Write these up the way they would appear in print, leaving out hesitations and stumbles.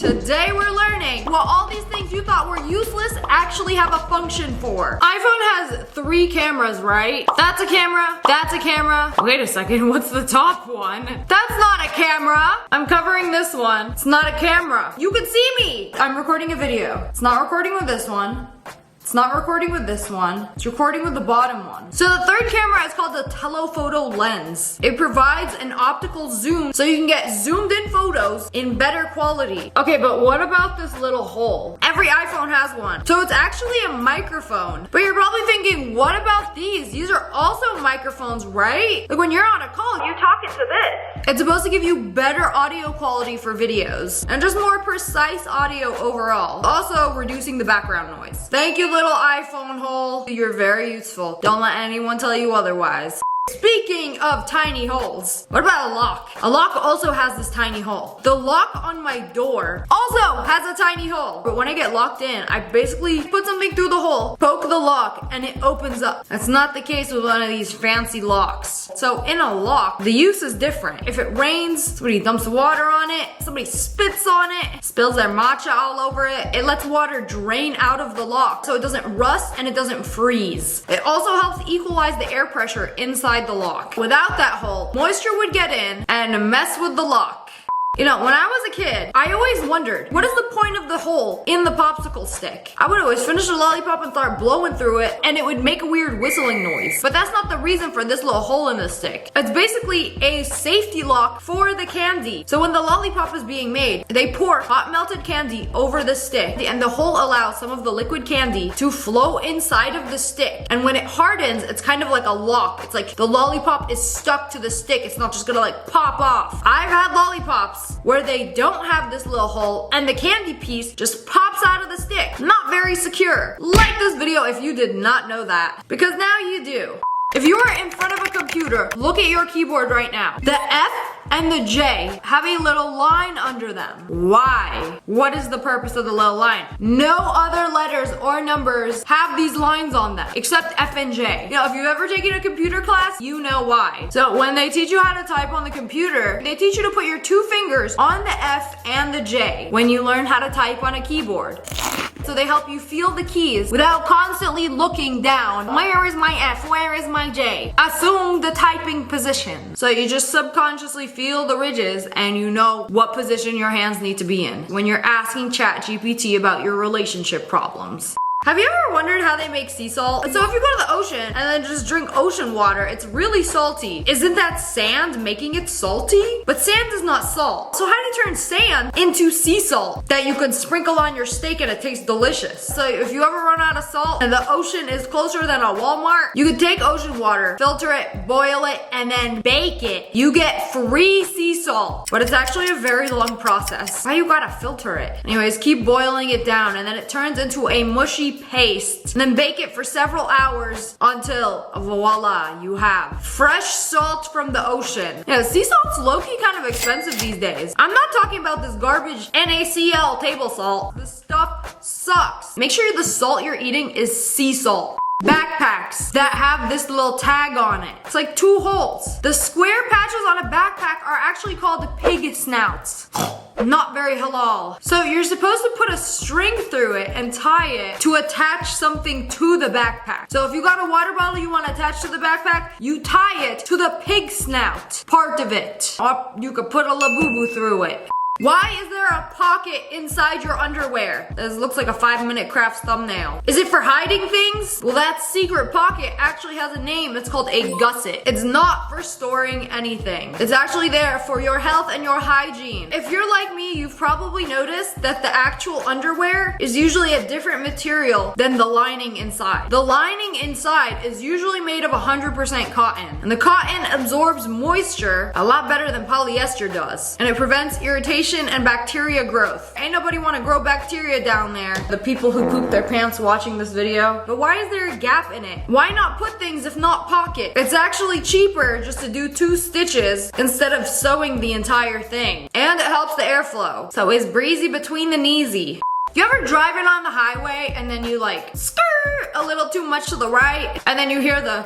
Today we're learning what all these things you thought were useless actually have a function for. iPhone has 3 cameras, right? That's a camera, that's a camera. Wait a second, what's the top one? That's not a camera. I'm covering this one. It's not a camera. You can see me. I'm recording a video. It's not recording with this one. It's not recording with this one. It's recording with the bottom one. So the third camera is called the telephoto lens. It provides an optical zoom so you can get zoomed in photos in better quality. Okay, but what about this little hole? Every iPhone has one. So it's actually a microphone. But you're probably thinking, what about these? These are also microphones, right? Like when you're on a call, you talk into this. It's supposed to give you better audio quality for videos and just more precise audio overall. Also reducing the background noise. Thank you, little iPhone hole. You're very useful. Don't let anyone tell you otherwise. Speaking of tiny holes, what about a lock? A lock also has this tiny hole. The lock on my door also has a tiny hole. But when I get locked in, I basically put something through the hole, poke the lock, and it opens up. That's not the case with one of these fancy locks. So in a lock, the use is different. If it rains, somebody dumps water on it, somebody spits on it, spills their matcha all over it, it lets water drain out of the lock so it doesn't rust and it doesn't freeze. It also helps equalize the air pressure inside the lock. Without that hole, moisture would get in and mess with the lock. You know, when I was a kid, I always wondered, what is the point of the hole in the popsicle stick? I would always finish the lollipop and start blowing through it, and it would make a weird whistling noise. But that's not the reason for this little hole in the stick. It's basically a safety lock for the candy. So when the lollipop is being made, they pour hot melted candy over the stick, and the hole allows some of the liquid candy to flow inside of the stick. And when it hardens, it's kind of like a lock. It's like the lollipop is stuck to the stick. It's not just gonna like pop off. I've had lollipops where they don't have this little hole and the candy piece just pops out of the stick. Not very secure. Like this video if you did not know that, because now you do. If you are in front of a computer, look at your keyboard right now. The F and the J have a little line under them. Why? What is the purpose of the little line? No other letters or numbers have these lines on them, except F and J. You know, if you've ever taken a computer class, you know why. So when they teach you how to type on the computer, they teach you to put your 2 fingers on the F and the J when you learn how to type on a keyboard. So they help you feel the keys without constantly looking down. Where is my F? Where is my J? Assume the typing position. So you just subconsciously feel the ridges and you know what position your hands need to be in when you're asking ChatGPT about your relationship problems. Have you ever wondered how they make sea salt? So if you go to the ocean and then just drink ocean water, it's really salty. Isn't that sand making it salty? But sand is not salt. So how do you turn sand into sea salt that you can sprinkle on your steak and it tastes delicious? So if you ever run out of salt and the ocean is closer than a Walmart, you can take ocean water, filter it, boil it, and then bake it. You get free sea salt. But it's actually a very long process. Why you gotta filter it? Anyways, keep boiling it down and then it turns into a mushy paste, and then bake it for several hours until voila, you have fresh salt from the ocean. Yeah, sea salt's low-key kind of expensive these days. I'm not talking about this garbage NaCl table salt. This stuff sucks. Make sure the salt you're eating is sea salt. Backpacks that have this little tag on it. It's like 2 holes. The square patches on a backpack are actually called pig snouts. Not very halal. So you're supposed to put a string through it and tie it to attach something to the backpack. So if you got a water bottle you want to attach to the backpack, you tie it to the pig snout part of it. Or you could put a labubu through it. Why is there a pocket inside your underwear? This looks like a 5-minute crafts thumbnail. Is it for hiding things? Well, that secret pocket actually has a name. It's called a gusset. It's not for storing anything. It's actually there for your health and your hygiene. If you're like me, you've probably noticed that the actual underwear is usually a different material than the lining inside. The lining inside is usually made of 100% cotton. And the cotton absorbs moisture a lot better than polyester does. And it prevents irritation and bacteria growth. Ain't nobody want to grow bacteria down there. The people who poop their pants watching this video. But why is there a gap in it? Why not put things if not pocket? It's actually cheaper just to do 2 stitches instead of sewing the entire thing. And it helps the airflow. So it's breezy between the kneesy. You ever driving on the highway and then you like skirt a little too much to the right and then you hear the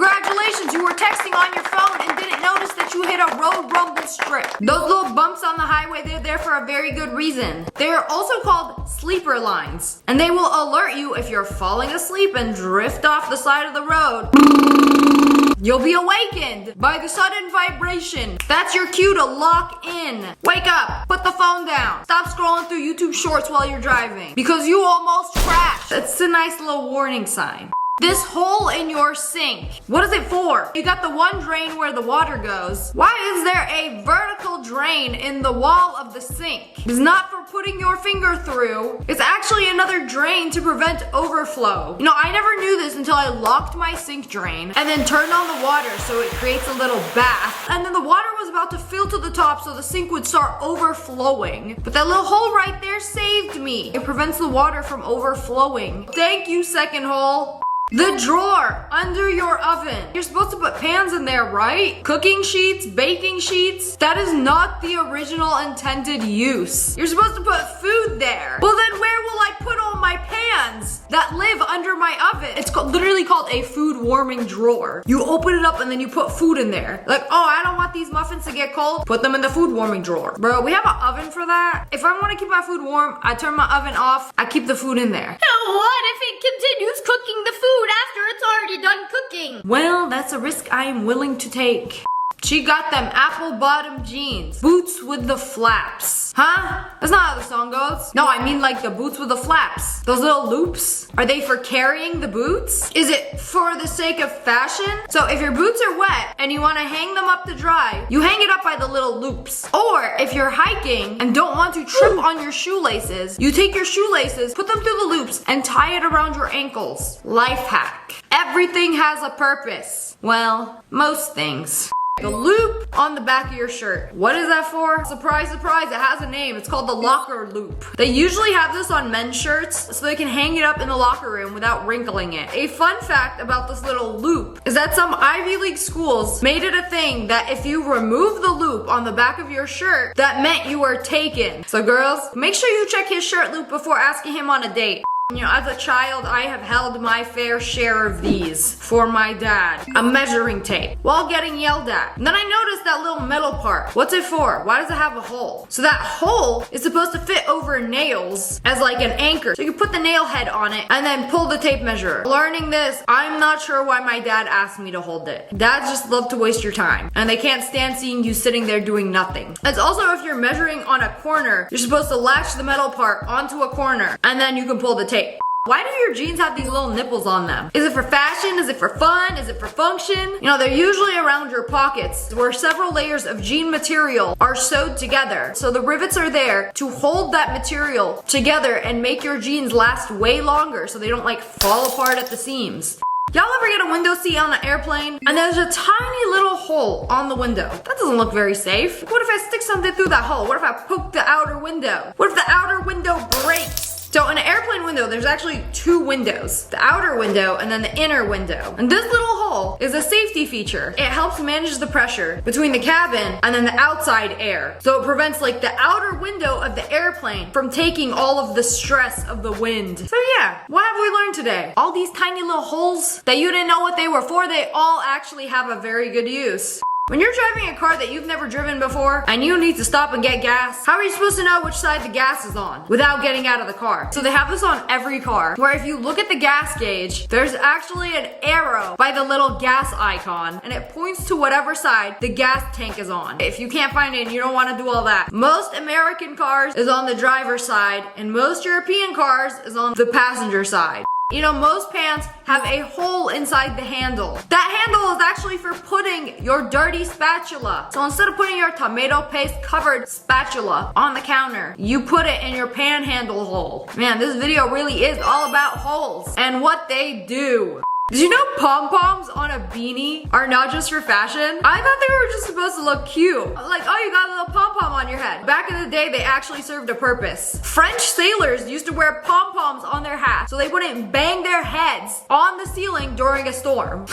Congratulations, you were texting on your phone and didn't notice that you hit a road rumble strip. Those little bumps on the highway, they're there for a very good reason. They are also called sleeper lines, and they will alert you if you're falling asleep and drift off the side of the road. You'll be awakened by the sudden vibration. That's your cue to lock in. Wake up, put the phone down. Stop scrolling through YouTube shorts while you're driving because you almost crashed. That's a nice little warning sign. This hole in your sink, what is it for? You got the one drain where the water goes. Why is there a vertical drain in the wall of the sink? It's not for putting your finger through. It's actually another drain to prevent overflow. You know, I never knew this until I locked my sink drain and then turned on the water so it creates a little bath. And then the water was about to fill to the top so the sink would start overflowing. But that little hole right there saved me. It prevents the water from overflowing. Thank you, second hole. The drawer under your oven. You're supposed to put pans in there, right? Cooking sheets, baking sheets. That is not the original intended use. You're supposed to put food there. Well, then where will I put all my pans that live under my oven? It's literally called a food warming drawer. You open it up and then you put food in there. Like, oh, I don't want these muffins to get cold. Put them in the food warming drawer. Bro, we have an oven for that. If I want to keep my food warm, I turn my oven off. I keep the food in there. Now what if it continues cooking the food after it's already done cooking? Well, that's a risk I am willing to take. She got them apple bottom jeans. Boots with the flaps. Huh? That's not how the song goes. No, I mean like the boots with the flaps. Those little loops. Are they for carrying the boots? Is it for the sake of fashion? So if your boots are wet and you want to hang them up to dry, you hang it up by the little loops. Or if you're hiking and don't want to trip on your shoelaces, you take your shoelaces, put them through the loops, and tie it around your ankles. Life hack. Everything has a purpose. Well, most things. The loop on the back of your shirt. What is that for? Surprise, surprise, it has a name. It's called the locker loop. They usually have this on men's shirts so they can hang it up in the locker room without wrinkling it. A fun fact about this little loop is that some Ivy League schools made it a thing that if you remove the loop on the back of your shirt, that meant you were taken. So girls, make sure you check his shirt loop before asking him on a date. You know, as a child, I have held my fair share of these for my dad. A measuring tape while getting yelled at. And then I noticed that little metal part. What's it for? Why does it have a hole? So that hole is supposed to fit over nails as like an anchor. So you can put the nail head on it and then pull the tape measure. Learning this, I'm not sure why my dad asked me to hold it. Dads just love to waste your time and they can't stand seeing you sitting there doing nothing. It's also if you're measuring on a corner, you're supposed to latch the metal part onto a corner and then you can pull the tape. Why do your jeans have these little nipples on them? Is it for fashion? Is it for fun? Is it for function? You know, they're usually around your pockets where several layers of jean material are sewed together. So the rivets are there to hold that material together and make your jeans last way longer so they don't like fall apart at the seams. Y'all ever get a window seat on an airplane and there's a tiny little hole on the window? That doesn't look very safe. What if I stick something through that hole? What if I poke the outer window? What if the outer window breaks? So in an airplane window, there's actually two windows. The outer window and then the inner window. And this little hole is a safety feature. It helps manage the pressure between the cabin and then the outside air. So it prevents like the outer window of the airplane from taking all of the stress of the wind. So yeah, what have we learned today? All these tiny little holes that you didn't know what they were for, they all actually have a very good use. When you're driving a car that you've never driven before and you need to stop and get gas, how are you supposed to know which side the gas is on without getting out of the car? So they have this on every car where if you look at the gas gauge, there's actually an arrow by the little gas icon and it points to whatever side the gas tank is on. If you can't find it and you don't want to do all that, most American cars is on the driver's side and most European cars is on the passenger side. You know, most pans have a hole inside the handle. That handle is actually for putting your dirty spatula. So instead of putting your tomato paste covered spatula on the counter, you put it in your pan handle hole. Man, this video really is all about holes and what they do. Did you know pom-poms on a beanie are not just for fashion? I thought they were just supposed to look cute. Like, oh, you got a little pom-pom on your head. Back in the day, they actually served a purpose. French sailors used to wear pom-poms on their hats so they wouldn't bang their heads on the ceiling during a storm.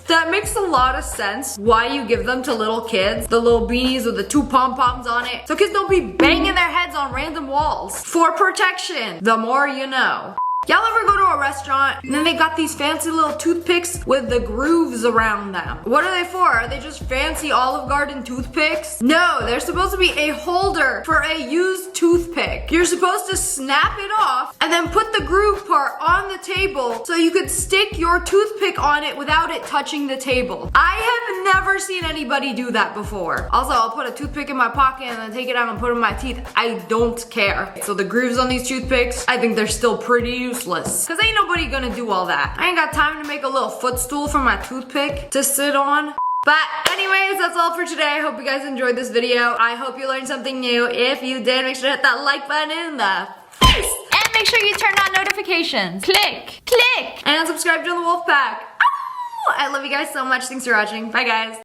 That makes a lot of sense why you give them to little kids, the little beanies with the two pom-poms on it, so kids don't be banging their heads on random walls. For protection, the more you know. Y'all ever go to a restaurant and then they got these fancy little toothpicks with the grooves around them? What are they for? Are they just fancy Olive Garden toothpicks? No, they're supposed to be a holder for a used toothpick. You're supposed to snap it off and then put the groove part on the table so you could stick your toothpick on it without it touching the table. I have never seen anybody do that before. Also, I'll put a toothpick in my pocket and then take it out and put it in my teeth. I don't care. So the grooves on these toothpicks, I think they're still pretty useless. Cause ain't nobody gonna do all that. I ain't got time to make a little footstool for my toothpick to sit on. But anyways, that's all for today. I hope you guys enjoyed this video. I hope you learned something new. If you did, make sure to hit that like button in the face. And make sure you turn on notifications. Click, click. And subscribe to the Wolf Pack. Ow! I love you guys so much. Thanks for watching. Bye guys.